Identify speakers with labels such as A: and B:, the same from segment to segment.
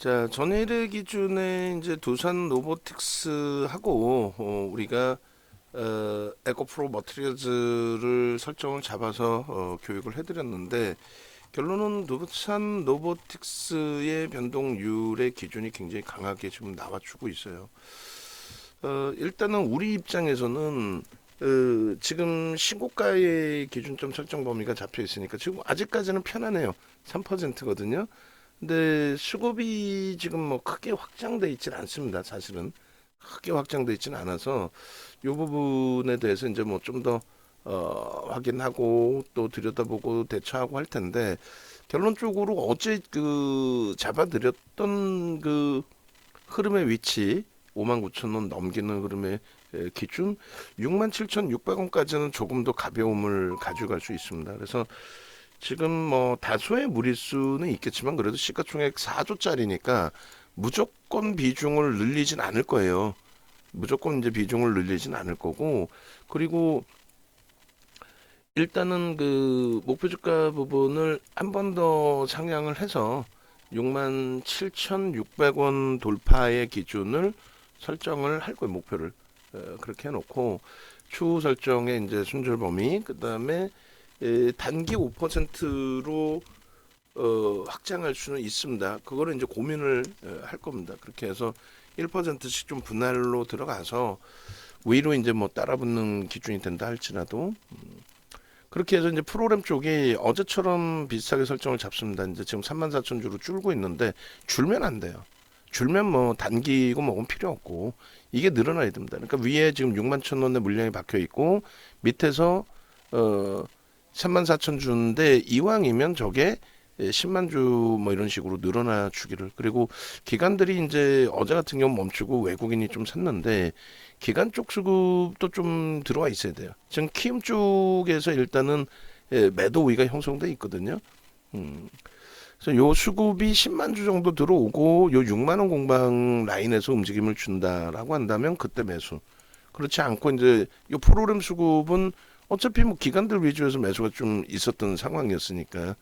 A: 자, 전일의 기준에 이제 두산 로보틱스하고 우리가 에코프로 머티리얼즈를 설정을 잡아서 교육을 해드렸는데 결론은 두산 로보틱스의 변동률의 기준이 굉장히 강하게 지금 나와주고 있어요. 일단은 우리 입장에서는 지금 신고가의 기준점 설정 범위가 잡혀 있으니까 지금 아직까지는 편하네요. 3%거든요. 근데 수급이 지금 뭐 크게 확장돼 있지는 않습니다. 사실은 크게 확장돼 있지는 않아서 이 부분에 대해서 이제 뭐 좀 더 확인하고 또 들여다보고 대처하고 할 텐데 결론적으로 어제 그 잡아드렸던 그 흐름의 위치 59,000원 넘기는 흐름의 기준 67,600원까지는 조금 더 가벼움을 가져갈 수 있습니다. 그래서 지금 뭐 다소의 무리수는 있겠지만 그래도 시가총액 4조짜리니까 무조건 비중을 늘리진 않을 거예요. 무조건 이제 비중을 늘리진 않을 거고 그리고 일단은 그 목표 주가 부분을 한 번 더 상향을 해서 67,600원 돌파의 기준을 설정을 할 거예요. 목표를 그렇게 해놓고 추후 설정의 이제 순절 범위 그다음에 단기 5%로 확장할 수는 있습니다. 그거를 이제 고민을 할 겁니다. 그렇게 해서 1%씩 좀 분할로 들어가서 위로 이제 뭐 따라붙는 기준이 된다 할지라도 그렇게 해서 이제 프로그램 쪽이 어제처럼 비슷하게 설정을 잡습니다. 이제 지금 34,000주로 줄고 있는데 줄면 안 돼요. 줄면 뭐 단기고 뭐건 필요 없고 이게 늘어나야 됩니다. 그러니까 위에 지금 61,000원의 물량이 박혀 있고 밑에서 34,000주인데 이왕이면 저게 10만 주 뭐 이런 식으로 늘어나 주기를 그리고 기관들이 이제 어제 같은 경우 멈추고 외국인이 좀 샀는데 기관 쪽 수급도 좀 들어와 있어야 돼요. 지금 키움 쪽에서 일단은 매도 우위가 형성돼 있거든요. 그래서 요 수급이 10만 주 정도 들어오고 요 6만 원 공방 라인에서 움직임을 준다라고 한다면 그때 매수. 그렇지 않고 이제 요 프로그램 수급은 어차피 뭐 기관들 위주에서 매수가 좀 있었던 상황이었으니까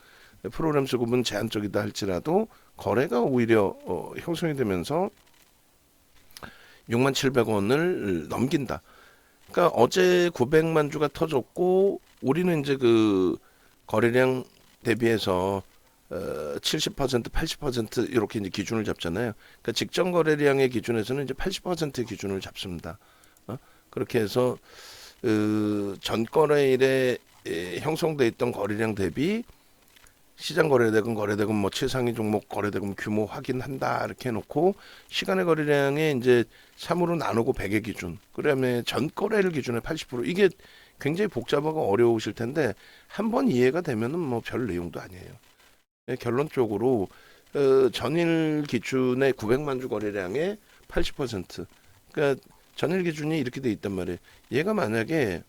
A: 프로그램 수급은 제한적이다 할지라도 거래가 오히려 형성이 되면서 6700원을 넘긴다. 그러니까 어제 900만 주가 터졌고 우리는 이제 그 거래량 대비해서 70%, 80% 이렇게 이제 기준을 잡잖아요. 그러니까 직전 거래량의 기준에서는 이제 80%의 기준을 잡습니다. 그렇게 해서 전 거래일에 형성돼 있던 거래량 대비 시장 거래대금 거래대금 뭐 최상위 종목 거래대금 규모 확인한다 이렇게 해놓고 시간의 거래량에 이제 3으로 나누고 100의 기준 그다음에 전 거래일 기준에 80% 이게 굉장히 복잡하고 어려우실 텐데 한번 이해가 되면은 뭐 별 내용도 아니에요. 결론적으로 전일 기준의 900만 주 거래량의 80% 그러니까 전일 기준이 이렇게 돼 있단 말이에요. 얘가 만약에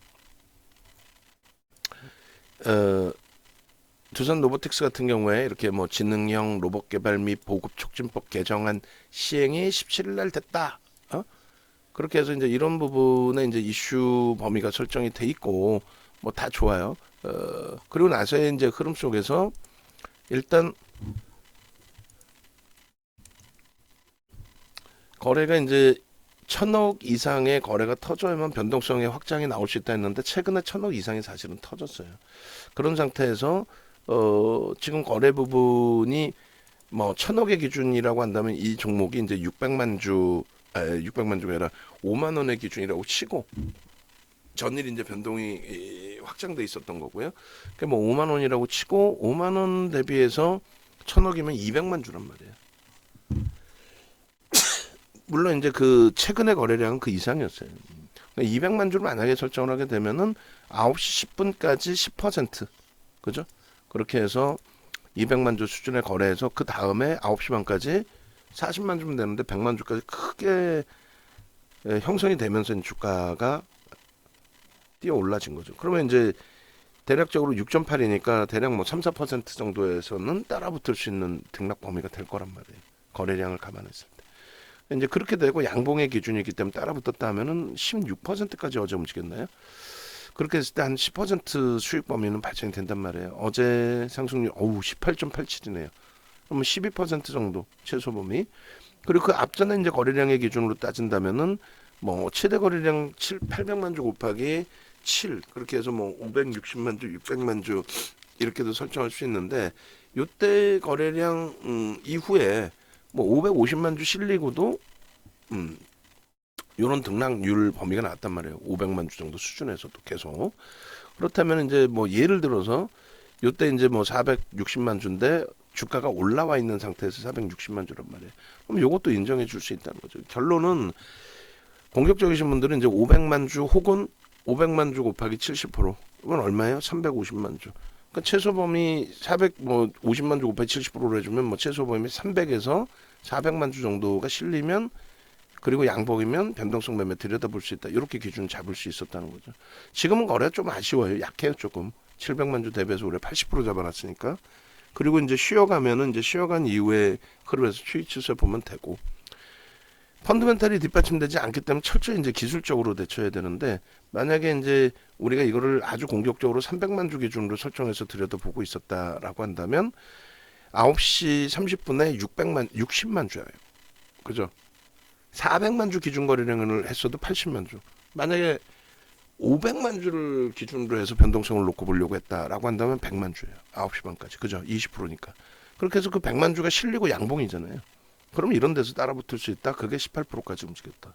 A: 어, 두산 로보틱스 같은 경우에 이렇게 뭐 지능형 로봇 개발 및 보급 촉진법 개정안 시행이 17일 날 됐다. 그렇게 해서 이제 이런 부분에 이제 이슈 범위가 설정이 돼 있고 뭐 다 좋아요. 그리고 나서의 이제 흐름 속에서 일단 거래가 이제 1,000억 이상의 거래가 터져야만 변동성의 확장이 나올 수 있다 했는데 최근에 1,000억 이상이 사실은 터졌어요. 그런 상태에서 지금 거래 부분이 뭐 1,000억의 기준이라고 한다면 이 종목이 이제 600만 주가 아니라 5만 원의 기준이라고 치고 전일 이제 변동이 확장돼 있었던 거고요. 그러니까 뭐 5만 원이라고 치고 5만 원 대비해서 1,000억이면 200만 주란 말이에요. 물론 이제 그 최근의 거래량은 그 이상이었어요. 그러니까 200만 주를 만약에 설정을 하게 되면은 9시 10분까지 10% 그죠? 그렇게 해서 200만 주 수준의 거래에서 그 다음에 9시 반까지 40만 주면 되는데 100만 주까지 크게 형성이 되면서 주가가 뛰어 올라진 거죠. 그러면 이제 대략적으로 6.8이니까 대략 뭐 3, 4% 정도에서는 따라붙을 수 있는 등락 범위가 될 거란 말이에요. 거래량을 감안했을 때. 이제 그렇게 되고 양봉의 기준이기 때문에 따라붙었다 하면은 16%까지 어제 움직였나요? 그렇게 했을 때 한 10% 수익 범위는 발생이 된단 말이에요. 어제 상승률 18.87이네요. 그러면 12% 정도 최소 범위. 그리고 그 앞전에 이제 거래량의 기준으로 따진다면은 뭐 최대 거래량 800만 주 곱하기 7 그렇게 해서 뭐 560만 주, 600만 주 이렇게도 설정할 수 있는데 요때 거래량 이후에 뭐 550만 주 실리고도 요런 등락률 범위가 나왔단 말이에요. 500만 주 정도 수준에서도 계속. 그렇다면 이제 뭐 예를 들어서 요때 이제 뭐 460만 주인데 주가가 올라와 있는 상태에서 460만 주란 말이에요. 그럼 요것도 인정해 줄 수 있다는 거죠. 결론은 공격적이신 분들은 이제 500만 주 혹은 500만 주 곱하기 70%. 이건 얼마예요? 350만 주. 그러니까 최소 범위 50만 주 곱하기 70%로 해주면 뭐 최소 범위 300에서 400만 주 정도가 실리면 그리고 양봉이면 변동성 매매 들여다볼 수 있다. 이렇게 기준 잡을 수 있었다는 거죠. 지금은 거래가 좀 아쉬워요. 약해요 조금. 700만 주 대비해서 올해 80% 잡아놨으니까. 그리고 이제 쉬어가면은 이제 쉬어간 이후에 흐름에서 추이 추세 보면 되고. 펀드멘탈이 뒷받침되지 않기 때문에 철저히 이제 기술적으로 대처해야 되는데 만약에 이제 우리가 이거를 아주 공격적으로 300만 주 기준으로 설정해서 들여다보고 있었다라고 한다면 9시 30분에 60만 주예요. 그죠? 400만 주 기준 거래량을 했어도 80만 주. 만약에 500만 주를 기준으로 해서 변동성을 놓고 보려고 했다라고 한다면 100만 주예요. 9시 반까지. 그죠? 20%니까. 그렇게 해서 그 100만 주가 실리고 양봉이잖아요. 그럼 이런 데서 따라붙을 수 있다. 그게 18%까지 움직였다.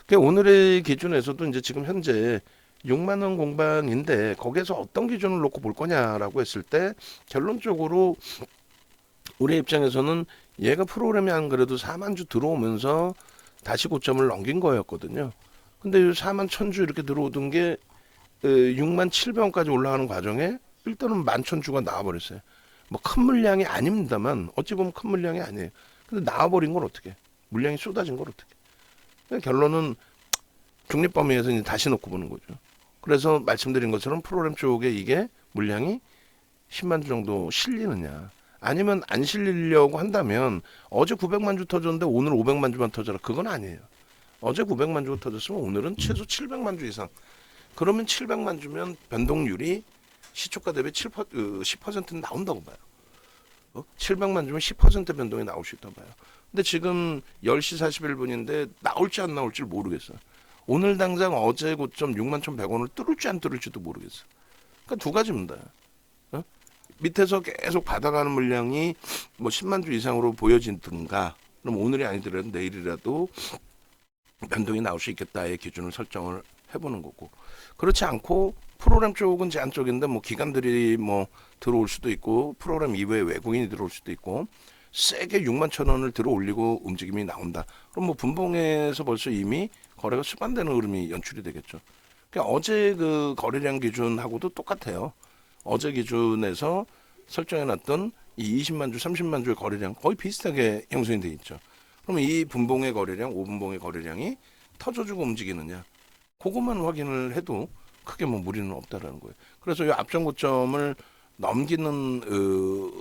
A: 그러니까 오늘의 기준에서도 이제 지금 현재 6만 원 공방인데 거기에서 어떤 기준을 놓고 볼 거냐라고 했을 때 결론적으로 우리 입장에서는 얘가 프로그램이 안 그래도 4만 주 들어오면서 다시 고점을 넘긴 거였거든요. 근데 이 4만 1000주 이렇게 들어오던 게 6만 700원까지 올라가는 과정에 일단은 11,000주가 나와버렸어요. 뭐 큰 물량이 아닙니다만 어찌 보면 큰 물량이 아니에요. 근데 나와버린 걸 어떻게? 물량이 쏟아진 걸 어떻게? 그러니까 결론은 중립 범위에서 이제 다시 놓고 보는 거죠. 그래서 말씀드린 것처럼 프로그램 쪽에 이게 물량이 10만 주 정도 실리느냐. 아니면 안 실리려고 한다면 어제 900만 주 터졌는데 오늘 500만 주만 터져라. 그건 아니에요. 어제 900만 주가 터졌으면 오늘은 최소 700만 주 이상. 그러면 700만 주면 변동률이 시초가 대비 10%는 나온다고 봐요. 700만 주면 10% 변동이 나올 수 있다고 봐요. 근데 지금 10시 41분인데 나올지 안 나올지 모르겠어요. 오늘 당장 어제 고점 61,100원을 뚫을지 안 뚫을지도 모르겠어요. 그러니까 두 가지입니다. 밑에서 계속 받아가는 물량이 뭐 10만 주 이상으로 보여진든가 그럼 오늘이 아니더라도 내일이라도 변동이 나올 수 있겠다의 기준을 설정을 해보는 거고 그렇지 않고 프로그램 쪽은 제한 쪽인데 뭐 기관들이 뭐 들어올 수도 있고 프로그램 이외에 외국인이 들어올 수도 있고 세게 6만 1,000원을 들어 올리고 움직임이 나온다. 그럼 뭐 분봉에서 벌써 이미 거래가 수반되는 흐름이 연출이 되겠죠. 그러니까 어제 그 거래량 기준하고도 똑같아요. 어제 기준에서 설정해놨던 이 20만 주, 30만 주의 거래량 거의 비슷하게 형성이 돼 있죠. 그러면 이 분봉의 거래량, 5분봉의 거래량이 터져주고 움직이느냐, 그것만 확인을 해도 크게 뭐 무리는 없다라는 거예요. 그래서 이 앞전 고점을 넘기는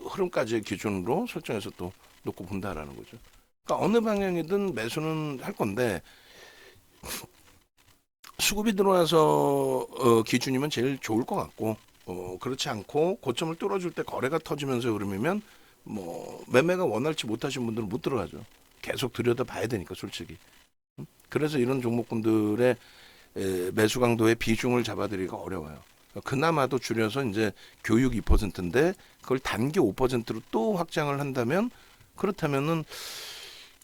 A: 흐름까지의 기준으로 설정해서 또 놓고 본다라는 거죠. 그러니까 어느 방향이든 매수는 할 건데 수급이 들어와서 기준이면 제일 좋을 것 같고 그렇지 않고 고점을 뚫어줄 때 거래가 터지면서 흐름이면 뭐 매매가 원활치 못하신 분들은 못 들어가죠. 계속 들여다 봐야 되니까 솔직히. 그래서 이런 종목군들의 매수 강도의 비중을 잡아드리기가 어려워요. 그나마도 줄여서 이제 교육 2%인데 그걸 단기 5%로 또 확장을 한다면 그렇다면은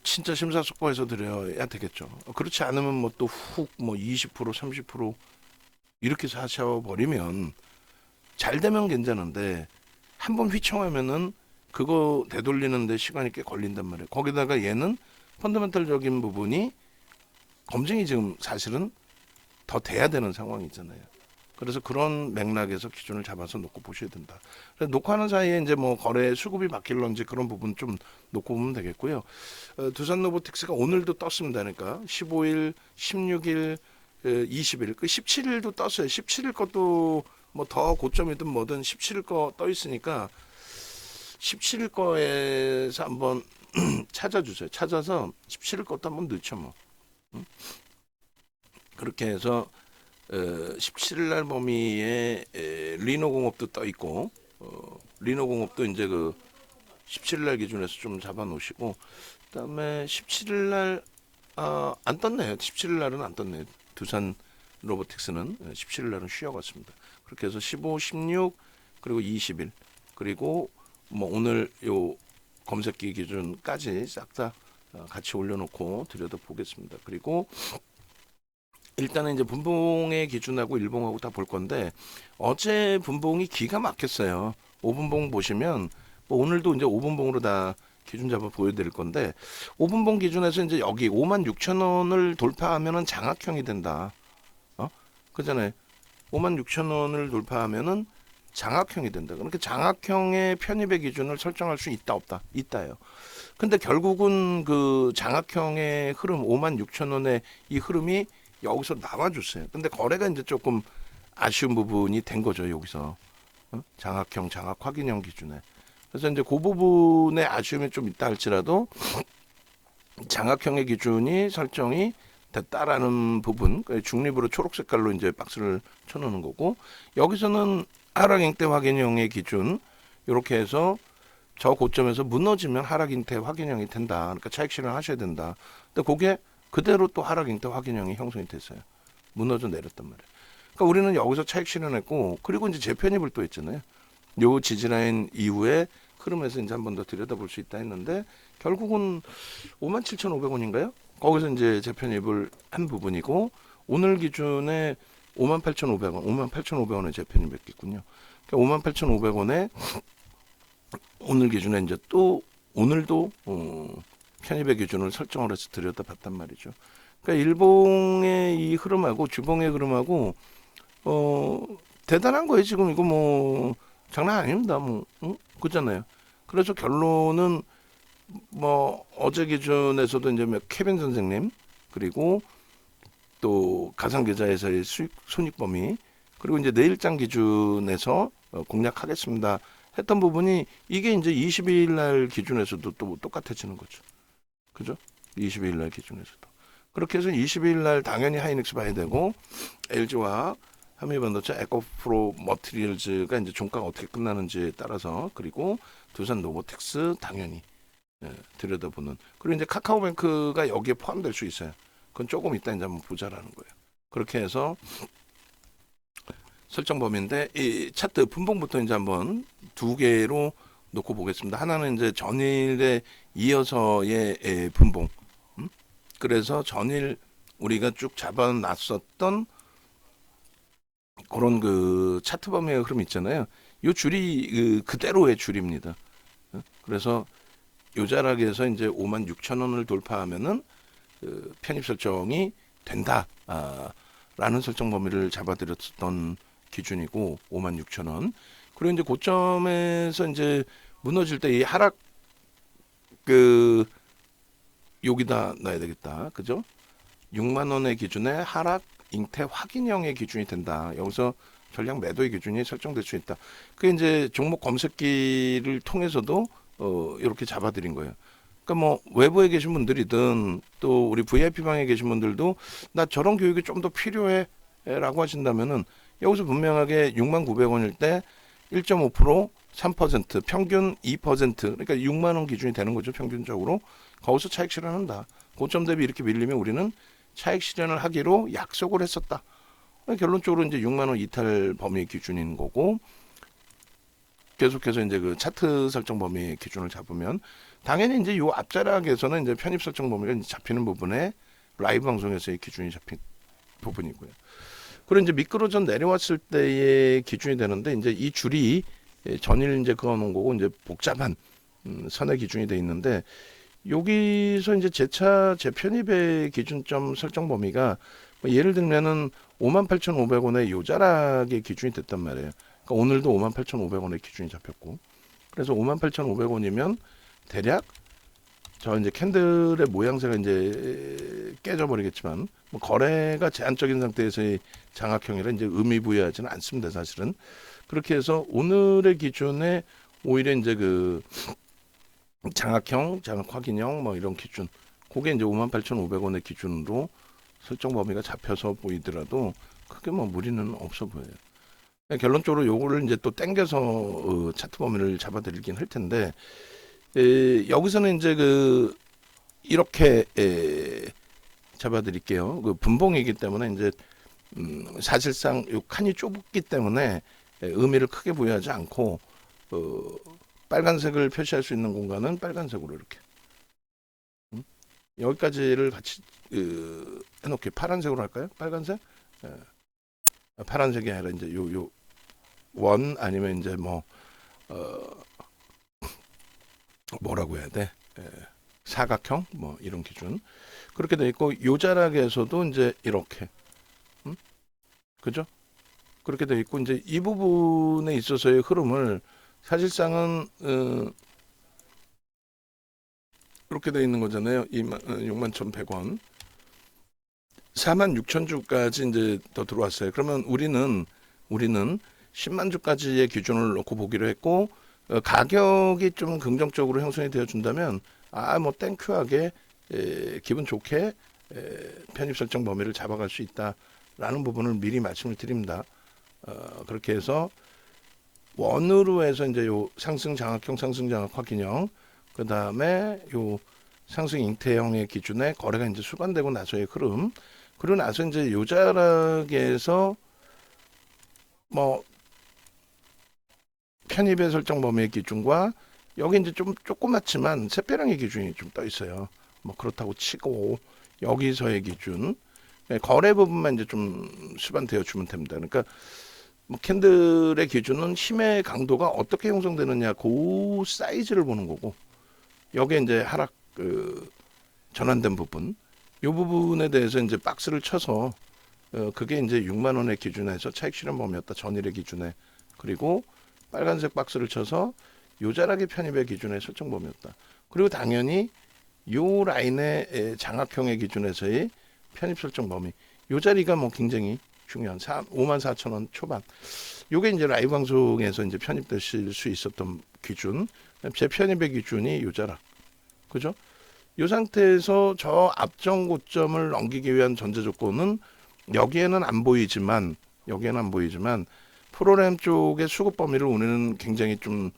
A: 진짜 심사숙고해서 드려야 되겠죠. 그렇지 않으면 뭐 또 훅 뭐 20% 30% 이렇게 사셔버리면 잘 되면 괜찮은데 한번 휘청하면은 그거 되돌리는데 시간이 꽤 걸린단 말이에요. 거기다가 얘는 펀더멘털적인 부분이 검증이 지금 사실은 더 돼야 되는 상황이잖아요. 그래서 그런 맥락에서 기준을 잡아서 놓고 보셔야 된다. 그래서 놓고하는 사이에 이제 뭐 거래 수급이 바뀔런지 그런 부분 좀 놓고 보면 되겠고요. 두산 로보틱스가 오늘도 떴습니다. 그러니까 15일, 16일, 20일, 그 17일도 떴어요. 17일 것도 뭐 더 고점이든 뭐든 17일 거 떠 있으니까 17일 거에서 한번 찾아주세요. 찾아서 17일 것도 한번 넣죠 뭐. 그렇게 해서 17일 날 범위에 리노공업도 떠 있고 리노공업도 이제 그 17일 날 기준에서 좀 잡아 놓으시고, 그다음에 17일 날 안 떴네요. 17일 날은 안 떴네요. 두산 로보틱스는 17일 날은 쉬어갔습니다. 그렇게 해서 15, 16 그리고 20일 그리고 뭐 오늘 요 검색기 기준까지 싹 다 같이 올려놓고 들여다보겠습니다. 그리고 일단은 이제 분봉의 기준하고 일봉하고 다 볼 건데 어제 분봉이 기가 막혔어요. 5분봉 보시면 뭐 오늘도 이제 5분봉으로 다 기준 잡아 보여드릴 건데 5분봉 기준에서 이제 여기 56,000원을 돌파하면은 장악형이 된다. 그잖아요. 56,000원을 돌파하면은 장악형이 된다. 그러니까 장악형의 편입의 기준을 설정할 수 있다 없다? 있다요. 근데 결국은 그 장악형의 흐름 56,000원의 이 흐름이 여기서 나와줬어요. 근데 거래가 이제 조금 아쉬운 부분이 된 거죠. 여기서 장악형, 장악 확인형 기준에. 그래서 이제 그 부분에 아쉬움이 좀 있다 할지라도 장악형의 기준이 설정이 됐다라는 부분, 중립으로 초록 색깔로 이제 박스를 쳐놓는 거고, 여기서는 하락 잉태 확인형의 기준 이렇게 해서 저 고점에서 무너지면 하락 잉태 확인형이 된다. 그러니까 차익 실현하셔야 된다. 근데 그게 그대로 또 하락 잉태 확인형이 형성이 됐어요. 무너져 내렸단 말이에요. 그러니까 우리는 여기서 차익 실현했고, 그리고 이제 재편입을 또 했잖아요. 요 지지라인 이후에 흐름에서 이제 한 번 더 들여다볼 수 있다 했는데 결국은 57,500원인가요? 거기서 이제 재편입을 한 부분이고 오늘 기준에 58,500원, 58,500원에 재편입했겠군요. 그러니까 58,500원에 오늘 기준에 이제 또 오늘도 편입의 기준을 설정을 해서 들여다봤단 말이죠. 그러니까 일봉의 이 흐름하고 주봉의 흐름하고 대단한 거예요. 지금 이거 뭐 장난 아닙니다. 뭐 그잖아요. 그래서 결론은 뭐 어제 기준에서도 이제 케빈 선생님 그리고 또 가상계좌에서의 수익 손익 범위 그리고 이제 내일장 기준에서 공략하겠습니다 했던 부분이 이게 이제 22일 날 기준에서도 또 똑같아지는 거죠. 그죠? 22일 날 기준에서도. 그렇게 해서 22일 날 당연히 하이닉스 봐야 되고 LG와 한미반도체 에코프로 머티리얼즈가 이제 종가가 어떻게 끝나는지에 따라서 그리고 두산 로보틱스 당연히 들여다보는 그리고 이제 카카오뱅크가 여기에 포함될 수 있어요. 그건 조금 이따 이제 한번 보자라는 거예요. 그렇게 해서 설정 범위인데 이 차트 분봉부터 이제 한번 두 개로 놓고 보겠습니다. 하나는 이제 전일에 이어서의 분봉. 그래서 전일 우리가 쭉 잡아놨었던 그런 그 차트 범위의 흐름 있잖아요. 요 줄이 그대로의 줄입니다. 그래서 요 자락에서 이제 56,000원을 돌파하면은 편입 설정이 된다. 라는 설정 범위를 잡아드렸던 기준이고 56,000원. 그리고 이제 고점에서 이제 무너질 때 이 하락 여기다 놔야 되겠다. 그죠? 6만 원의 기준에 하락 잉태 확인형의 기준이 된다. 여기서 전략 매도의 기준이 설정될 수 있다. 그게 이제 종목 검색기를 통해서도 이렇게 잡아드린 거예요. 그러니까 뭐 외부에 계신 분들이든 또 우리 VIP 방에 계신 분들도 나 저런 교육이 좀 더 필요해라고 하신다면은 여기서 분명하게 69,900원일 때 1.5% 3% 평균 2% 그러니까 6만 원 기준이 되는 거죠. 평균적으로 거기서 차익 실현한다. 고점 대비 이렇게 밀리면 우리는 차익 실현을 하기로 약속을 했었다. 결론적으로 이제 6만 원 이탈 범위 기준인 거고 계속해서 이제 그 차트 설정 범위 기준을 잡으면 당연히 이제 요 앞자락에서는 이제 편입 설정 범위가 이제 잡히는 부분에 라이브 방송에서의 기준이 잡힌 부분이고요. 그리고 이제 미끄러져 내려왔을 때의 기준이 되는데 이제 이 줄이 전일 이제 그어놓은 거고 이제 복잡한 선의 기준이 돼 있는데 여기서 이제 재차 재편입의 기준점 설정 범위가 뭐 예를 들면은 58,500원의 요 자락의 기준이 됐단 말이에요. 그러니까 오늘도 58,500원의 기준이 잡혔고 그래서 58,500원이면 대략 저 이제 캔들의 모양새가 이제 깨져버리겠지만 뭐 거래가 제한적인 상태에서의 장악형이라 이제 의미 부여하지는 않습니다. 사실은 그렇게 해서 오늘의 기준에 오히려 이제 그 장악형, 장악 확인형 뭐 이런 기준 그게 이제 58,500원의 기준으로 설정 범위가 잡혀서 보이더라도 크게 뭐 무리는 없어 보여요. 결론적으로 요거를 이제 또 땡겨서 차트 범위를 잡아드리긴 할 텐데 여기서는 이제 이렇게 잡아드릴게요. 분봉이기 때문에 이제 사실상 요 칸이 좁기 때문에 의미를 크게 부여하지 않고 빨간색을 표시할 수 있는 공간은 빨간색으로 이렇게 여기까지를 같이 해놓게 파란색으로 할까요? 빨간색? 파란색이 아니라 이제 요 원 아니면 이제 뭐라고 해야 돼? 사각형 뭐 이런 기준 그렇게 돼 있고 요자락에서도 이제 이렇게 그죠? 그렇게 돼 있고 이제 이 부분에 있어서의 흐름을 사실상은 이렇게 돼 있는 거잖아요. 61,100원 46,000주까지 이제 더 들어왔어요. 그러면 우리는 10만 주까지의 기준을 놓고 보기로 했고 가격이 좀 긍정적으로 형성이 되어 준다면 뭐 땡큐하게 기분 좋게 편입 설정 범위를 잡아갈 수 있다라는 부분을 미리 말씀을 드립니다. 그렇게 해서 원으로 해서 이제 요 상승 장악형 상승 장악 확인형 그 다음에 요 상승 잉태형의 기준에 거래가 이제 수반되고 나서의 흐름 그리고 나서 이제 요자락에서 뭐 편입의 설정 범위의 기준과 여기 이제 좀 조그맣지만 샛별형의 기준이 좀 떠 있어요. 뭐 그렇다고 치고 여기서의 기준 거래 부분만 이제 좀 수반되어 주면 됩니다. 그러니까 뭐 캔들의 기준은 힘의 강도가 어떻게 형성되느냐 그 사이즈를 보는 거고 여기에 이제 하락 전환된 부분 이 부분에 대해서 이제 박스를 쳐서 그게 이제 6만 원의 기준에서 차익 실현 범위였다 전일의 기준에 그리고 빨간색 박스를 쳐서 요자락의 편입의 기준의 설정 범위였다. 그리고 당연히 요 라인의 장악형의 기준에서의 편입 설정 범위 요 자리가 뭐 굉장히 중요한 54,000원 초반 요게 이제 라이브 방송에서 이제 편입되실 수 있었던 기준 재편입의 기준이 요자락 그죠? 이 상태에서 저 앞전 고점을 넘기기 위한 전제 조건은 여기에는 안 보이지만 프로램 쪽의 수급 범위를 우리는 굉장히 좀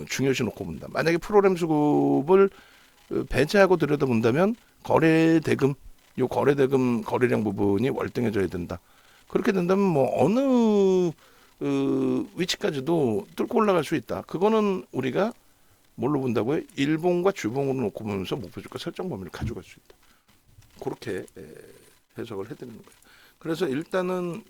A: 중요시 놓고 본다. 만약에 프로램 수급을 배제하고 들여다본다면 거래대금 거래량 부분이 월등해져야 된다. 그렇게 된다면 뭐 어느 위치까지도 뚫고 올라갈 수 있다. 그거는 우리가 뭘로 본다고요? 일봉과 주봉으로 놓고 보면서 목표주가 설정 범위를 가져갈 수 있다. 그렇게 해석을 해드리는 거예요. 그래서 일단은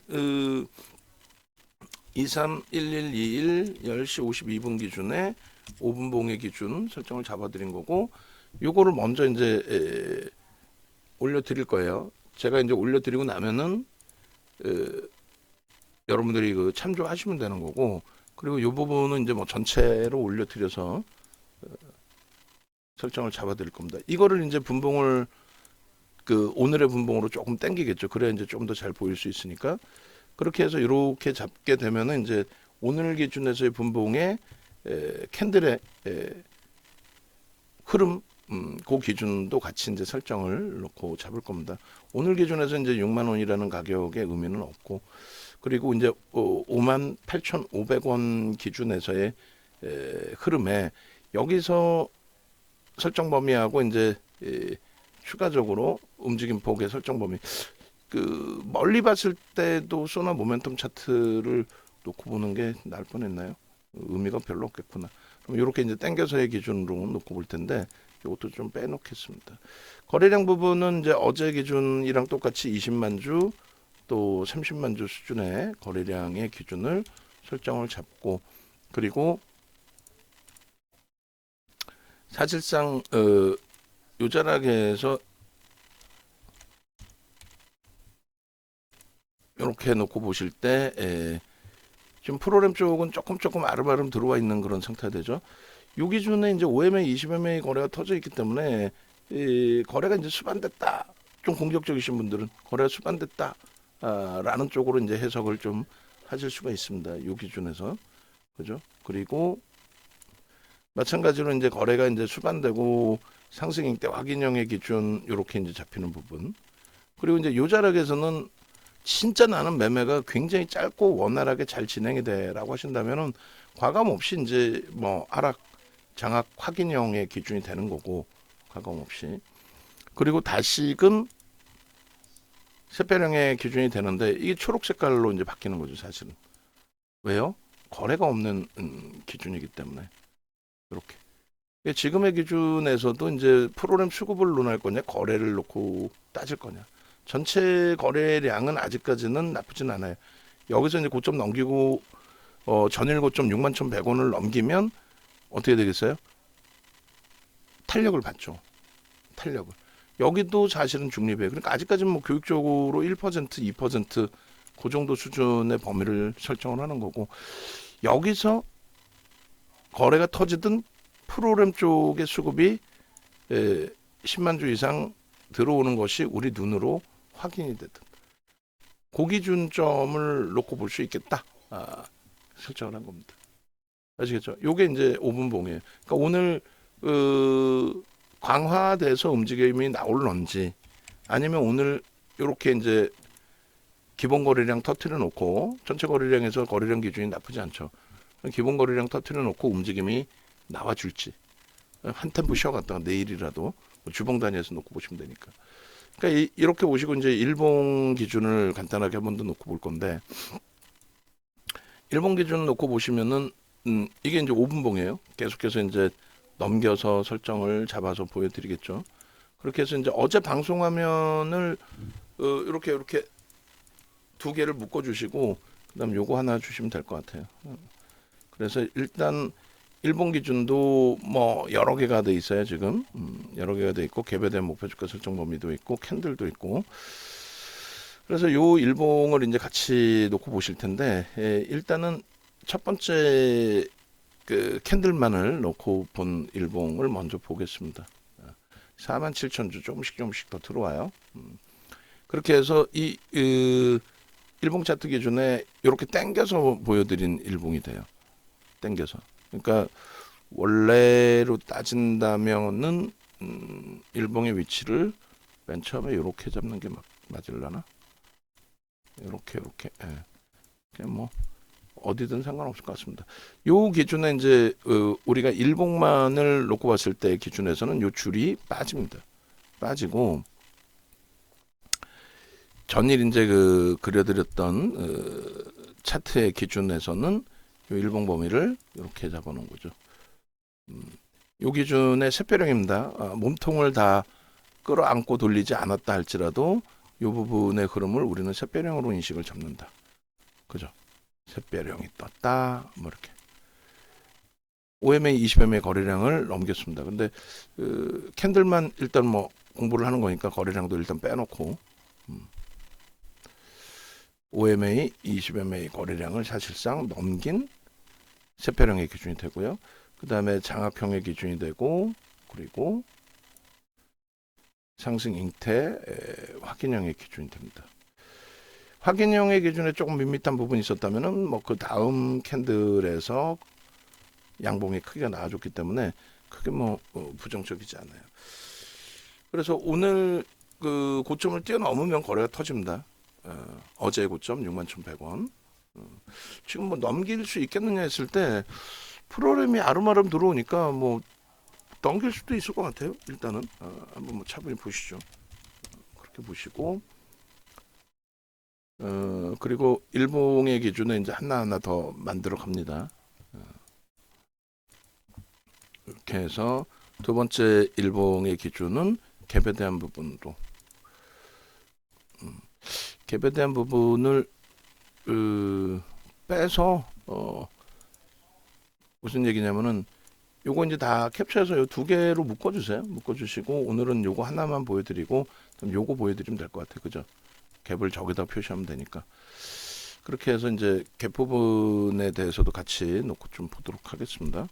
A: 231121 10시 52분 기준에 5분 봉의 기준 설정을 잡아드린 거고 요거를 먼저 이제 올려드릴 거예요. 제가 이제 올려드리고 나면은 여러분들이 참조하시면 되는 거고 그리고 요 부분은 이제 뭐 전체로 올려드려서 설정을 잡아드릴 겁니다. 이거를 이제 분봉을 오늘의 분봉으로 조금 당기겠죠. 그래야 이제 좀 더 잘 보일 수 있으니까 그렇게 해서 이렇게 잡게 되면은 이제 오늘 기준에서의 분봉의 캔들의 흐름 그 기준도 같이 이제 설정을 놓고 잡을 겁니다. 오늘 기준에서 이제 6만 원이라는 가격의 의미는 없고 그리고 이제 58,500원 기준에서의 흐름에 여기서 설정 범위하고 이제 추가적으로 움직임 폭의 설정 범위 멀리 봤을 때도 소나 모멘텀 차트를 놓고 보는 게 나을 뻔했나요? 의미가 별로 없겠구나. 그럼 이렇게 이제 당겨서의 기준으로 놓고 볼 텐데 이것도 좀 빼놓겠습니다. 거래량 부분은 이제 어제 기준이랑 똑같이 20만 주 또 30만 주 수준의 거래량의 기준을 설정을 잡고 그리고 사실상 요자락에서 이렇게 놓고 보실 때 지금 프로그램 쪽은 조금 아름아름 들어와 있는 그런 상태가 되죠. 요 기준에 이제 5MA, 20MA 거래가 터져 있기 때문에 거래가 이제 수반됐다. 좀 공격적이신 분들은 거래가 수반됐다. 라는 쪽으로 이제 해석을 좀 하실 수가 있습니다. 요 기준에서. 그죠? 그리고 마찬가지로 이제 거래가 이제 수반되고 상승 잉태 확인형의 기준 요렇게 이제 잡히는 부분. 그리고 이제 요 자락에서는 진짜 나는 매매가 굉장히 짧고 원활하게 잘 진행이 돼라고 하신다면은 과감 없이 이제 뭐 하락 장학 확인형의 기준이 되는 거고 가감 없이. 그리고 다시금 샛별형의 기준이 되는데 이게 초록 색깔로 이제 바뀌는 거죠, 사실은. 왜요? 거래가 없는 기준이기 때문에 이렇게. 지금의 기준에서도 이제 프로그램 수급을 논할 거냐, 거래를 놓고 따질 거냐. 전체 거래량은 아직까지는 나쁘진 않아요. 여기서 이제 고점 넘기고 전일 고점 61,100원을 넘기면 어떻게 되겠어요? 탄력을 받죠. 탄력을. 여기도 사실은 중립이에요. 그러니까 아직까지는 뭐 교육적으로 1%, 2%그 정도 수준의 범위를 설정을 하는 거고, 여기서 거래가 터지든 프로그램 쪽의 수급이 10만 주 이상 들어오는 것이 우리 눈으로 확인이 되든 그 기준점을 놓고 볼 수 있겠다. 설정을 한 겁니다. 아시겠죠? 요게 이제 5분 봉이에요. 그러니까 오늘 강화돼서 움직임이 나올런지, 아니면 오늘 이렇게 이제 기본 거래량 터트려 놓고, 전체 거래량에서 거래량 기준이 나쁘지 않죠. 기본 거래량 터트려 놓고 움직임이 나와줄지, 한 템포 쉬어갔다가 내일이라도 주봉 단위에서 놓고 보시면 되니까. 그러니까 이렇게 보시고 이제 일봉 기준을 간단하게 한 번 더 놓고 볼 건데, 일본 기준 놓고 보시면은 이게 이제 5분봉이에요. 계속해서 이제 넘겨서 설정을 잡아서 보여드리겠죠. 그렇게 해서 이제 어제 방송 화면을 이렇게 두 개를 묶어주시고, 그다음 요거 하나 주시면 될 것 같아요. 그래서 일단 일본 기준도 뭐 여러 개가 돼 있어요. 지금 여러 개가 돼 있고, 개별된 목표주가 설정 범위도 있고, 캔들도 있고. 그래서 요 일봉을 이제 같이 놓고 보실 텐데, 일단은 첫 번째 그 캔들만을 놓고 본 일봉을 먼저 보겠습니다. 47,000주 조금씩 더 들어와요. 그렇게 해서 이 일봉 차트 기준에 이렇게 당겨서 보여드린 일봉이 돼요. 당겨서. 그러니까 원래로 따진다면은 일봉의 위치를 맨 처음에 이렇게 잡는 게 맞을라나? 이렇게 예. 그냥 뭐 어디든 상관없을 것 같습니다. 요 기준에 이제 우리가 일봉만을 놓고 봤을 때 기준에서는 요 줄이 빠집니다. 빠지고, 전일 이제 그려드렸던 차트의 기준에서는 요 일봉 범위를 이렇게 잡아놓은 거죠. 요 기준의 샛별형입니다. 몸통을 다 끌어안고 돌리지 않았다 할지라도 요 부분의 흐름을 우리는 샛별형으로 인식을 잡는다. 그죠? 샛별형이 떴다. 뭐 이렇게. OMA 20MA 거래량을 넘겼습니다. 근데 캔들만 일단 뭐 공부를 하는 거니까 거래량도 일단 빼놓고 OMA 20MA 거래량을 사실상 넘긴 샛별형의 기준이 되고요. 그 다음에 장합형의 기준이 되고, 그리고 상승 잉태 확인형의 기준이 됩니다. 확인형의 기준에 조금 밋밋한 부분이 있었다면은 뭐 그 다음 캔들에서 양봉의 크기가 나와줬기 때문에 크게 뭐 부정적이지 않아요. 그래서 오늘 그 고점을 뛰어넘으면 거래가 터집니다. 어제의 고점 61,100원. 지금 뭐 넘길 수 있겠느냐 했을 때 프로그램이 아름아름 들어오니까 뭐 넘길 수도 있을 것 같아요. 일단은 한번 뭐 차분히 보시죠. 그렇게 보시고, 그리고 일봉의 기준에 이제 하나하나 더 만들어 갑니다. 이렇게 해서 두 번째 일봉의 기준은 갭에 대한 부분으로, 갭에 대한 부분을 빼서 무슨 얘기냐면은 요거 이제 다 캡처해서 요 두 개로 묶어주세요. 묶어주시고, 오늘은 요거 하나만 보여드리고, 그럼 요거 보여드리면 될 것 같아요. 그죠? 갭을 저기다 표시하면 되니까. 그렇게 해서 이제 갭 부분에 대해서도 같이 놓고 좀 보도록 하겠습니다.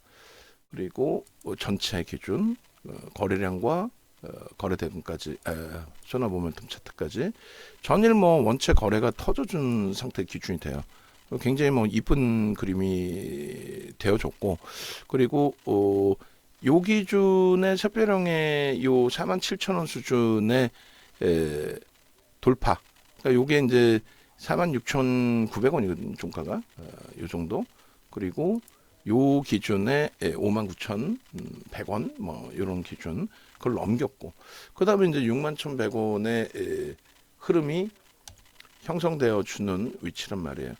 A: 그리고 전체 기준, 거래량과 거래 대금까지, 소나 모멘텀 차트까지 전일 뭐 원체 거래가 터져준 상태 기준이 돼요. 굉장히 뭐 이쁜 그림이 되어졌고, 그리고 요 기준의 샛별형의 요 47,000원 수준의 돌파. 그러니까 요게 이제 46,900원이거든요, 종가가. 요 정도. 그리고 요 기준에 59,100원 뭐 이런 기준 그걸 넘겼고 그다음에 이제 61,100원의 흐름이 형성되어 주는 위치란 말이에요.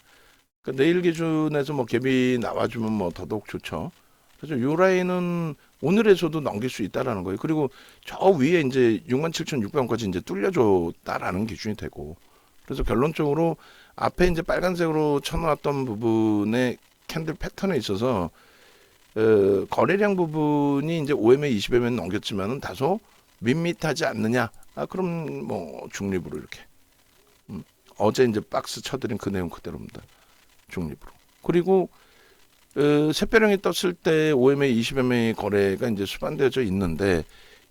A: 그러니까 내일 기준에서 뭐 갭이 나와주면 뭐 더더욱 좋죠. 그래서 요 라인은 오늘에서도 넘길 수 있다라는 거예요. 그리고 저 위에 이제 67,600원까지 이제 뚫려줬다라는 기준이 되고 그래서 결론적으로 앞에 이제 빨간색으로 쳐놓았던 부분의 캔들 패턴에 있어서 거래량 부분이 이제 5MA, 20MA 넘겼지만은 다소 밋밋하지 않느냐? 그럼 뭐 중립으로 이렇게 어제 이제 박스 쳐드린 그 내용 그대로입니다. 중립으로. 그리고 샛별형이 떴을 때 5MA, 20MA 거래가 이제 수반되어져 있는데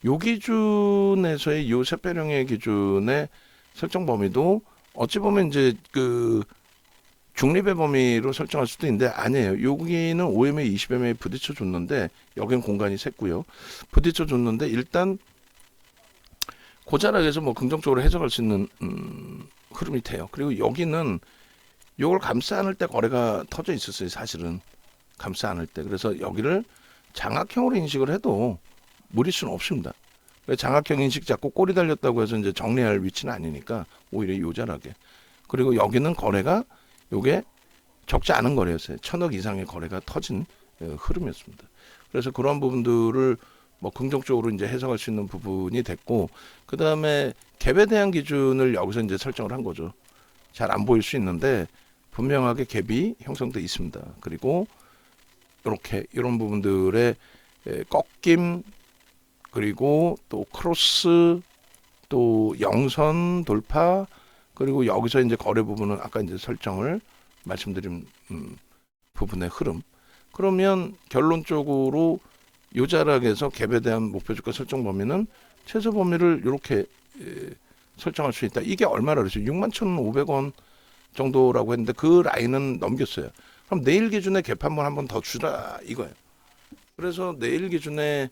A: 요 기준에서의 요 샛별형의 기준의 설정 범위도 어찌 보면 이제 그 중립의 범위로 설정할 수도 있는데 아니에요. 여기는 5MA, 20MA 부딪혀 줬는데 여긴 공간이 샜고요. 부딪혀 줬는데 일단 고자락에서 뭐 긍정적으로 해석할 수 있는 흐름이 돼요. 그리고 여기는 요걸 감싸 안을 때 거래가 터져 있었어요. 사실은 감싸 안을 때. 그래서 여기를 장악형으로 인식을 해도 무리수는 없습니다. 장악형 인식 잡고 꼬리 달렸다고 해서 이제 정리할 위치는 아니니까 오히려 요자락에. 그리고 여기는 거래가 요게 적지 않은 거래였어요. 1,000억 이상의 거래가 터진 흐름이었습니다. 그래서 그런 부분들을 뭐 긍정적으로 이제 해석할 수 있는 부분이 됐고, 그 다음에 갭에 대한 기준을 여기서 이제 설정을 한 거죠. 잘 안 보일 수 있는데 분명하게 갭이 형성돼 있습니다. 그리고 이렇게 이런 부분들의 꺾임 그리고 또 크로스 또 영선 돌파 그리고 여기서 이제 거래 부분은 아까 이제 설정을 말씀드린 부분의 흐름. 그러면 결론적으로 요 자락에서 갭에 대한 목표 주가 설정 범위는 최소 범위를 이렇게 설정할 수 있다. 이게 얼마라 그랬어요? 61,500원 정도라고 했는데 그 라인은 넘겼어요. 그럼 내일 기준에 갭 한번 더 주라 이거예요. 그래서 내일 기준에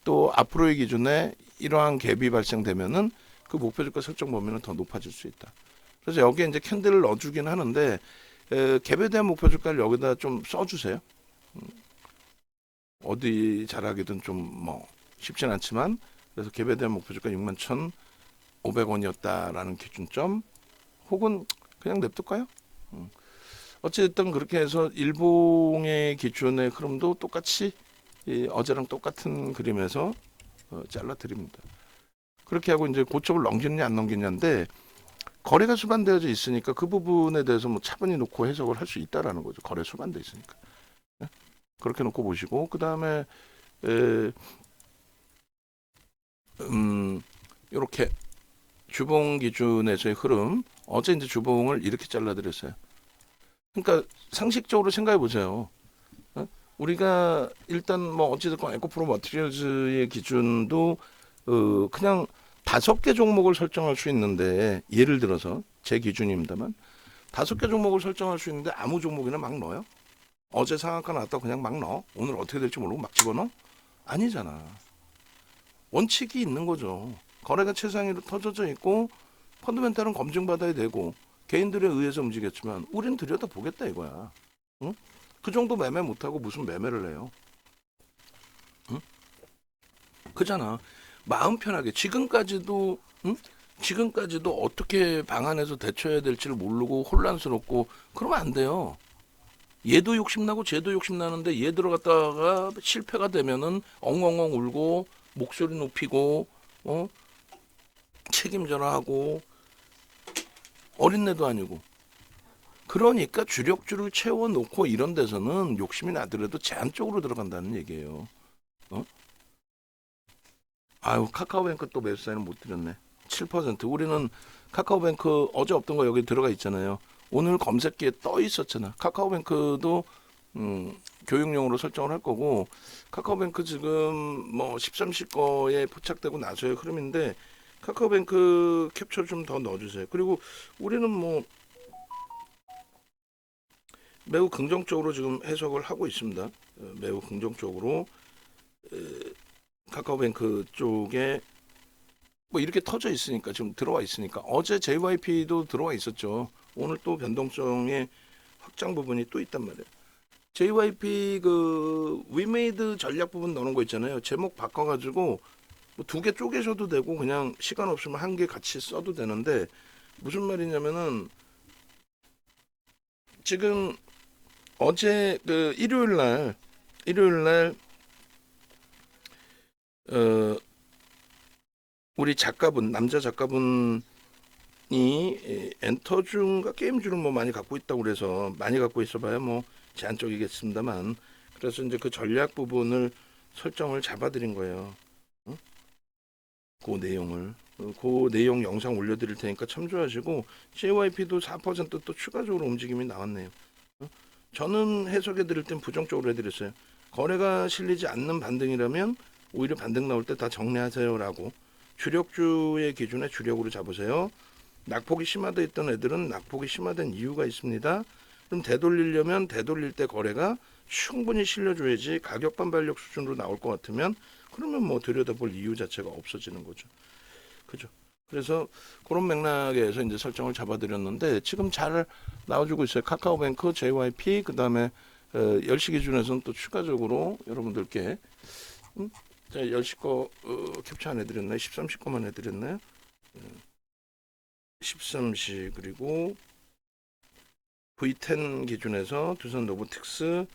A: 또 앞으로의 기준에 이러한 갭이 발생되면은 그 목표 주가 설정 범위는 더 높아질 수 있다. 그래서 여기에 이제 캔들을 넣어주긴 하는데 갭에 대한 목표 주가를 여기다 좀 써주세요. 어디 잘하기든 좀 뭐 쉽진 않지만 그래서 갭에 대한 목표 주가 61,500원이었다라는 기준점 혹은 그냥 냅둘까요? 어쨌든 그렇게 해서 일봉의 기준의 흐름도 똑같이 어제랑 똑같은 그림에서 잘라 드립니다. 그렇게 하고 이제 고점을 넘기느냐 안 넘기느냐인데 거래가 수반되어져 있으니까 그 부분에 대해서 뭐 차분히 놓고 해석을 할 수 있다라는 거죠. 거래 수반돼 있으니까. 네? 그렇게 놓고 보시고 그 다음에 이렇게 주봉 기준에서의 흐름 어제 이제 주봉을 이렇게 잘라드렸어요. 그러니까 상식적으로 생각해 보세요. 우리가 일단 뭐 어찌됐건 에코프로 머티리얼즈의 기준도 그냥 5개 종목을 설정할 수 있는데 예를 들어서 제 기준입니다만 5개 종목을 설정할 수 있는데 아무 종목이나 막 넣어요? 어제 상한가 나왔다고 그냥 막 넣어? 오늘 어떻게 될지 모르고 막 집어넣어? 아니잖아. 원칙이 있는 거죠. 거래가 최상위로 터져져 있고 펀더멘탈은 검증받아야 되고 개인들에 의해서 움직였지만 우린 들여다보겠다 이거야. 응? 그 정도 매매 못하고 무슨 매매를 해요? 응? 그잖아. 마음 편하게 지금까지도 응? 지금까지도 어떻게 방안에서 대처해야 될지를 모르고 혼란스럽고 그러면 안 돼요. 얘도 욕심나고 쟤도 욕심나는데 얘 들어갔다가 실패가 되면은 엉엉엉 울고 목소리 높이고 책임져라 하고 어린애도 아니고 그러니까 주력주를 채워놓고 이런 데서는 욕심이 나더라도 제한 쪽으로 들어간다는 얘기예요. 아유 카카오뱅크 또 매수 사인은 못 드렸네. 7%. 우리는 카카오뱅크 어제 없던 거 여기 들어가 있잖아요. 오늘 검색기에 떠 있었잖아. 카카오뱅크도 교육용으로 설정을 할 거고 카카오뱅크 지금 뭐 13시 거에 포착되고 나서의 흐름인데 카카오뱅크 캡처 좀 더 넣어주세요. 그리고 우리는 뭐 매우 긍정적으로 지금 해석을 하고 있습니다. 매우 긍정적으로 카카오뱅크 쪽에 뭐 이렇게 터져 있으니까 지금 들어와 있으니까 어제 JYP도 들어와 있었죠. 오늘 또 변동성의 확장 부분이 또 있단 말이에요. JYP 그 위메이드 전략 부분 넣는 거 있잖아요. 제목 바꿔가지고 뭐 두 개 쪼개셔도 되고 그냥 시간 없으면 한 개 같이 써도 되는데 무슨 말이냐면은 지금 어제 그 일요일 날 어, 우리 작가분 남자 작가분이 엔터준과 게임준을 뭐 많이 갖고 있다고 그래서 많이 갖고 있어봐야 뭐 제한적이겠습니다만 그래서 이제 그 전략 부분을 설정을 잡아드린 거예요. 응? 그 내용을 그 내용 영상 올려드릴 테니까 참조하시고 JYP도 4%또 추가적으로 움직임이 나왔네요. 응? 저는 해석해 드릴 땐 부정적으로 해드렸어요. 거래가 실리지 않는 반등이라면 오히려 반등 나올 때 다 정리하세요라고 주력주의 기준에 주력으로 잡으세요. 낙폭이 심화돼 있던 애들은 낙폭이 심화된 이유가 있습니다. 그럼 되돌리려면 되돌릴 때 거래가 충분히 실려줘야지 가격 반발력 수준으로 나올 것 같으면 그러면 뭐 들여다볼 이유 자체가 없어지는 거죠. 그죠? 그래서 그런 맥락에서 이제 설정을 잡아드렸는데 지금 잘 나와주고 있어요. 카카오뱅크, JYP 그다음에 10시 기준에서는 또 추가적으로 여러분들께 자, 10시 거 캡처 안 해드렸나요? 13시 거만 해드렸나요? 13시 그리고 V10 기준에서 두산 로보틱스,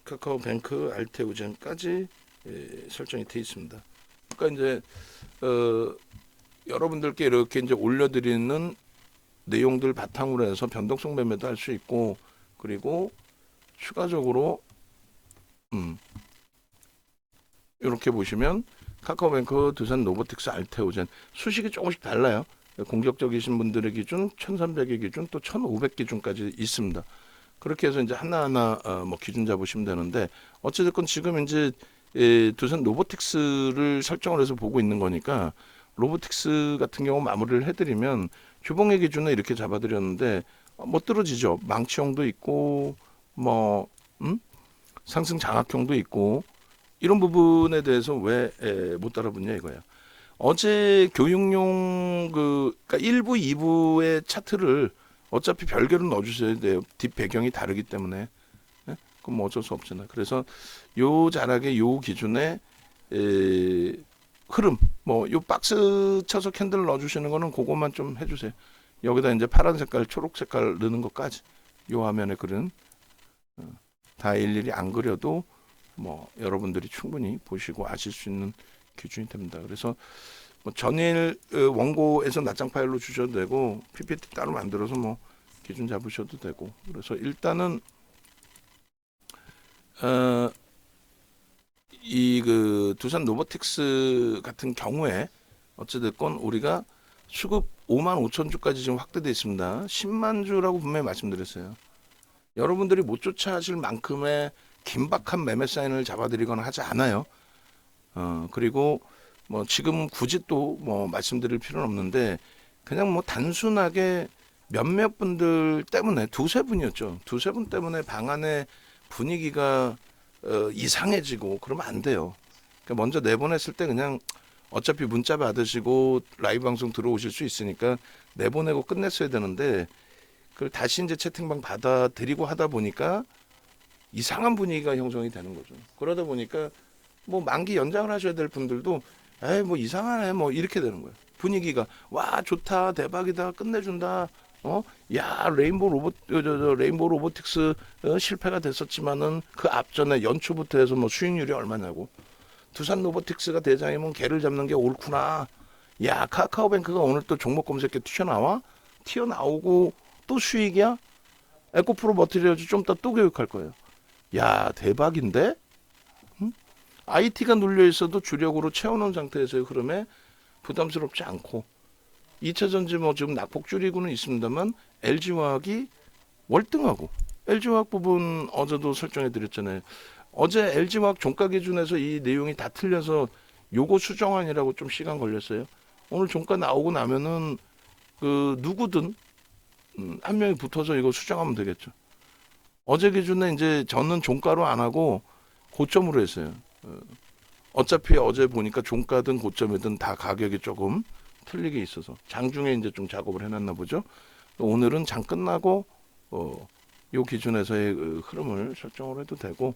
A: 카카오뱅크, 알테오젠까지 설정이 되어 있습니다. 그러니까 이제 여러분들께 이렇게 이제 올려드리는 내용들 바탕으로 해서 변동성 매매도 할 수 있고 그리고 추가적으로 이렇게 보시면 카카오뱅크, 두산 로보틱스, 알테오젠 수식이 조금씩 달라요. 공격적이신 분들의 기준 1300의 기준 또 1500 기준까지 있습니다. 그렇게 해서 이제 하나하나 뭐 기준 잡으시면 되는데 어찌됐건 지금 이제 두산 로보틱스를 설정을 해서 보고 있는 거니까 로보틱스 같은 경우 마무리를 해드리면 주봉의 기준은 이렇게 잡아드렸는데 못 떨어지죠. 망치형도 있고 뭐 상승 장악형도 있고 이런 부분에 대해서 왜 못 따라붙냐 이거예요. 어제 교육용 그러니까 1부, 2부의 차트를 어차피 별개로 넣어주셔야 돼요. 뒷 배경이 다르기 때문에. 네? 그럼 뭐 어쩔 수 없잖아요. 그래서 요 자락의 요 기준의 흐름, 뭐 요 박스 쳐서 캔들 넣어주시는 거는 그것만 좀 해주세요. 여기다 이제 파란 색깔, 초록 색깔 넣는 것까지 요 화면에 그린 다 일일이 안 그려도 뭐 여러분들이 충분히 보시고 아실 수 있는 기준이 됩니다. 그래서 뭐 전일 원고에서 낱장 파일로 주셔도 되고 PPT 따로 만들어서 뭐 기준 잡으셔도 되고 그래서 일단은 이 그 두산 로보틱스 같은 경우에 어찌됐건 우리가 수급 5만 5천 주까지 지금 확대되어 있습니다. 10만 주라고 분명히 말씀드렸어요. 여러분들이 못 쫓아하실 만큼의 긴박한 매매 사인을 잡아드리거나 하지 않아요. 그리고 뭐 지금 굳이 또 뭐 말씀드릴 필요는 없는데 그냥 뭐 단순하게 몇몇 분들 때문에 두세 분이었죠. 두세 분 때문에 방 안의 분위기가 이상해지고 그러면 안 돼요. 그러니까 먼저 내보냈을 때 그냥 어차피 문자 받으시고 라이브 방송 들어오실 수 있으니까 내보내고 끝냈어야 되는데 그걸 다시 이제 채팅방 받아들이고 하다 보니까 이상한 분위기가 형성이 되는 거죠. 그러다 보니까 뭐 만기 연장을 하셔야 될 분들도 에이 뭐 이상하네 뭐 이렇게 되는 거예요. 분위기가 와 좋다 대박이다 끝내준다 야 레인보우 로보틱스 실패가 됐었지만은 그 앞전에 연초부터 해서 뭐 수익률이 얼마냐고 두산 로보틱스가 대장이면 개를 잡는 게 옳구나. 야 카카오뱅크가 오늘 또 종목 검색에 튀어나오고 또 수익이야. 에코프로 머티리얼즈 좀 이따 또 교육할 거예요. 야 대박인데 IT가 눌려 있어도 주력으로 채워놓은 상태에서의 흐름에 부담스럽지 않고 2차전지 뭐 지금 낙폭 줄이고는 있습니다만 LG화학이 월등하고 LG화학 부분 어제도 설정해 드렸잖아요. 어제 LG화학 종가 기준에서 이 내용이 다 틀려서 요거 수정안이라고 좀 시간 걸렸어요. 오늘 종가 나오고 나면은 그 누구든 한 명이 붙어서 이거 수정하면 되겠죠. 어제 기준에 이제 저는 종가로 안 하고 고점으로 했어요. 어차피 어제 보니까 종가든 고점이든 다 가격이 조금 틀리게 있어서 장중에 이제 좀 작업을 해놨나 보죠. 오늘은 장 끝나고 요 기준에서의 그 흐름을 설정을 해도 되고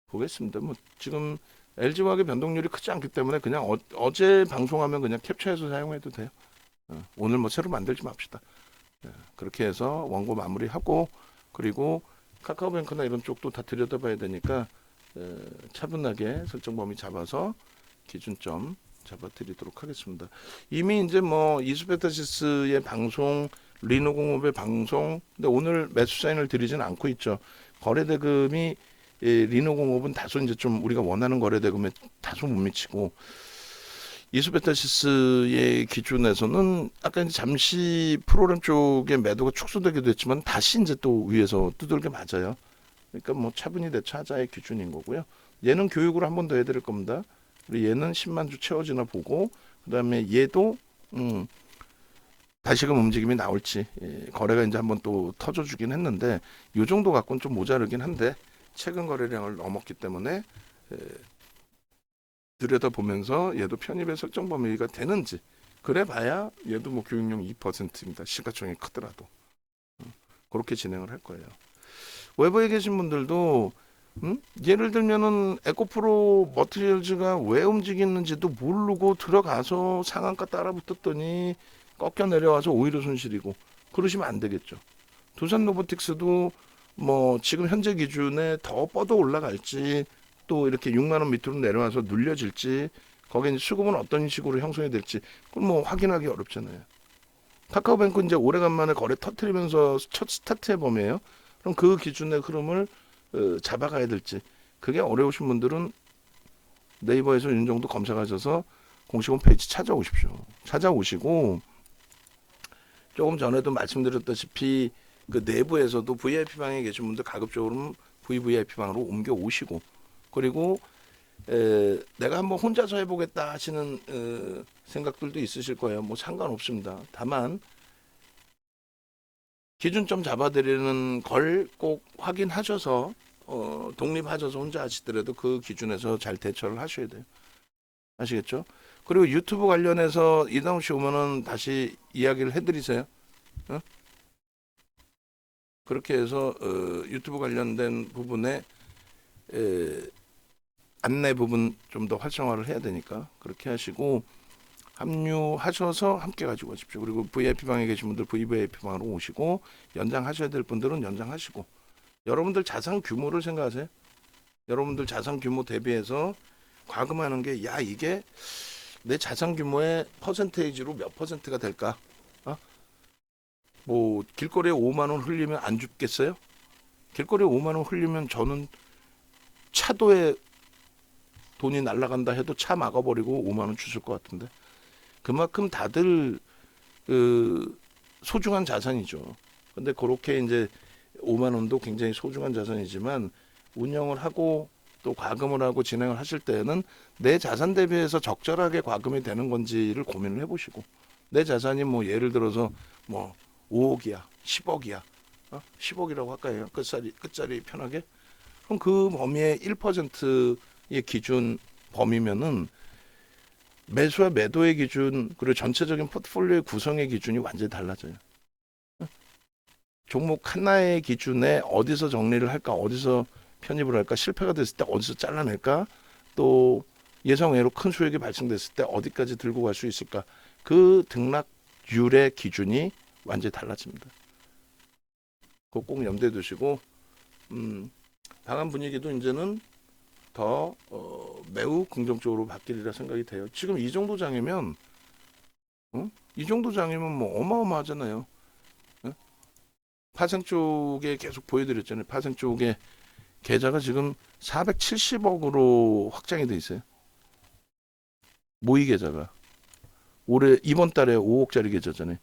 A: 보겠습니다. 뭐 지금 LG화학의 변동률이 크지 않기 때문에 그냥 어제 방송하면 그냥 캡처해서 사용해도 돼요. 오늘 뭐 새로 만들지 맙시다. 그렇게 해서 원고 마무리하고 그리고 카카오뱅크나 이런 쪽도 다 들여다봐야 되니까 차분하게 설정 범위 잡아서 기준점 잡아드리도록 하겠습니다. 이미 이제 뭐 이수베타시스의 방송, 리노공업의 방송, 근데 오늘 매수 사인을 드리진 않고 있죠. 거래대금이 리노공업은 다소 이제 좀 우리가 원하는 거래대금에 다소 못 미치고 이수베타시스의 기준에서는 아까 이제 잠시 프로그램 쪽에 매도가 축소되기도 했지만 다시 이제 또 위에서 두들겨 맞아요. 그러니까 뭐 차분히 대처하자의 기준인 거고요. 얘는 교육을 한 번 더 해드릴 겁니다. 그리고 얘는 10만 주 채워지나 보고 그다음에 얘도 다시금 움직임이 나올지 거래가 이제 한번 또 터져주긴 했는데 이 정도 갖고는 좀 모자르긴 한데 최근 거래량을 넘었기 때문에 들여다보면서 얘도 편입의 설정 범위가 되는지 그래봐야 얘도 뭐 교육용 2%입니다. 시가총액이 크더라도 그렇게 진행을 할 거예요. 외부에 계신 분들도 예를 들면은 에코프로 머티리얼즈가 왜 움직이는지도 모르고 들어가서 상한가 따라 붙었더니 꺾여 내려와서 오히려 손실이고 그러시면 안 되겠죠. 두산 로보틱스도 뭐 지금 현재 기준에 더 뻗어 올라갈지 또 이렇게 6만 원 밑으로 내려와서 눌려질지 거기에 수급은 어떤 식으로 형성이 될지 그건 뭐 확인하기 어렵잖아요. 카카오뱅크 이제 오래간만에 거래 터트리면서 첫 스타트의 범위예요. 그럼 그 기준의 흐름을 잡아가야 될지 그게 어려우신 분들은 네이버에서 이 정도 검색하셔서 공식 홈페이지 찾아오십시오. 찾아오시고 조금 전에도 말씀드렸다시피 그 내부에서도 VIP 방에 계신 분들 가급적으로 VVIP 방으로 옮겨 오시고 그리고 내가 한번 혼자서 해보겠다 하시는 생각들도 있으실 거예요. 뭐 상관없습니다. 다만 기준점 잡아드리는 걸 꼭 확인하셔서 독립하셔서 혼자 하시더라도 그 기준에서 잘 대처를 하셔야 돼요. 아시겠죠? 그리고 유튜브 관련해서 이다운 씨 오면은 다시 이야기를 해드리세요. 어? 그렇게 해서 유튜브 관련된 부분에 안내 부분 좀 더 활성화를 해야 되니까 그렇게 하시고 합류하셔서 함께 가지고 가십시오. 그리고 VIP 방에 계신 분들 VVIP 방으로 오시고 연장하셔야 될 분들은 연장하시고 여러분들 자산 규모를 생각하세요. 여러분들 자산 규모 대비해서 과금하는 게 야 이게 내 자산 규모의 퍼센테이지로 몇 퍼센트가 될까? 뭐 길거리에 5만 원 흘리면 안 죽겠어요? 길거리에 5만 원 흘리면 저는 차도에 돈이 날아간다 해도 차 막아버리고 5만 원 주실 것 같은데 그만큼 다들 소중한 자산이죠. 근데 그렇게 이제 5만 원도 굉장히 소중한 자산이지만 운영을 하고 또 과금을 하고 진행을 하실 때에는 내 자산 대비해서 적절하게 과금이 되는 건지를 고민을 해보시고 내 자산이 뭐 예를 들어서 뭐 5억이야, 10억이야, 10억이라고 할까요? 끝자리 편하게. 그럼 그 범위의 1%의 기준 범위면은 매수와 매도의 기준 그리고 전체적인 포트폴리오의 구성의 기준이 완전히 달라져요. 종목 하나의 기준에 어디서 정리를 할까, 어디서 편입을 할까, 실패가 됐을 때 어디서 잘라낼까, 또 예상외로 큰 수익이 발생됐을 때 어디까지 들고 갈 수 있을까, 그 등락률의 기준이 완전히 달라집니다. 그거 꼭 염두에 두시고 방한 분위기도 이제는 더 매우 긍정적으로 바뀌리라 생각이 돼요. 지금 이 정도 장이면 이 정도 장이면 뭐 어마어마하잖아요. 파생 쪽에 계속 보여드렸잖아요. 파생 쪽에 계좌가 지금 470억으로 확장이 돼 있어요. 모의 계좌가 올해 이번 달에 5억짜리 계좌잖아요.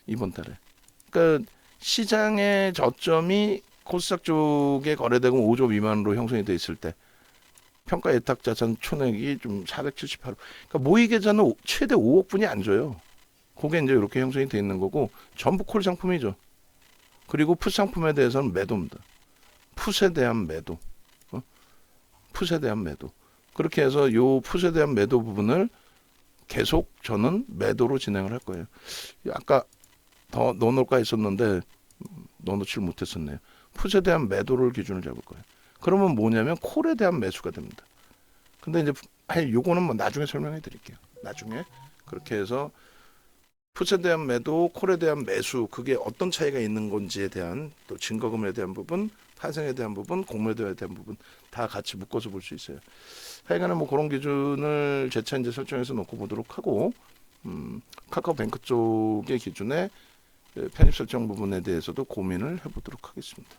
A: 이번 달에. 그러니까 시장의 저점이 코스닥 쪽에 거래대금 5조 미만으로 형성이 돼 있을 때 평가 예탁 자산 총액이 좀 478억. 그러니까 모의 계좌는 최대 5억 분이 안 줘요. 그게 이제 이렇게 형성이 돼 있는 거고 전부 콜 상품이죠. 그리고 풋 상품에 대해서는 매도입니다. 풋에 대한 매도. 풋에 대한 매도. 그렇게 해서 요 풋에 대한 매도 부분을 계속 저는 매도로 진행을 할 거예요. 아까 더 넣어놓을까 했었는데 넣어놓지를 못했었네요. 풋에 대한 매도를 기준을 잡을 거예요. 그러면 뭐냐면 콜에 대한 매수가 됩니다. 근데 이제 요거는 뭐 나중에 설명해 드릴게요. 나중에 그렇게 해서 풋에 대한 매도, 콜에 대한 매수, 그게 어떤 차이가 있는 건지에 대한 또 증거금에 대한 부분, 파생에 대한 부분, 공매도에 대한 부분 다 같이 묶어서 볼 수 있어요. 하여간에 뭐 그런 기준을 재차 이제 설정해서 놓고 보도록 하고, 카카오뱅크 쪽의 기준에 편입 설정 부분에 대해서도 고민을 해보도록 하겠습니다.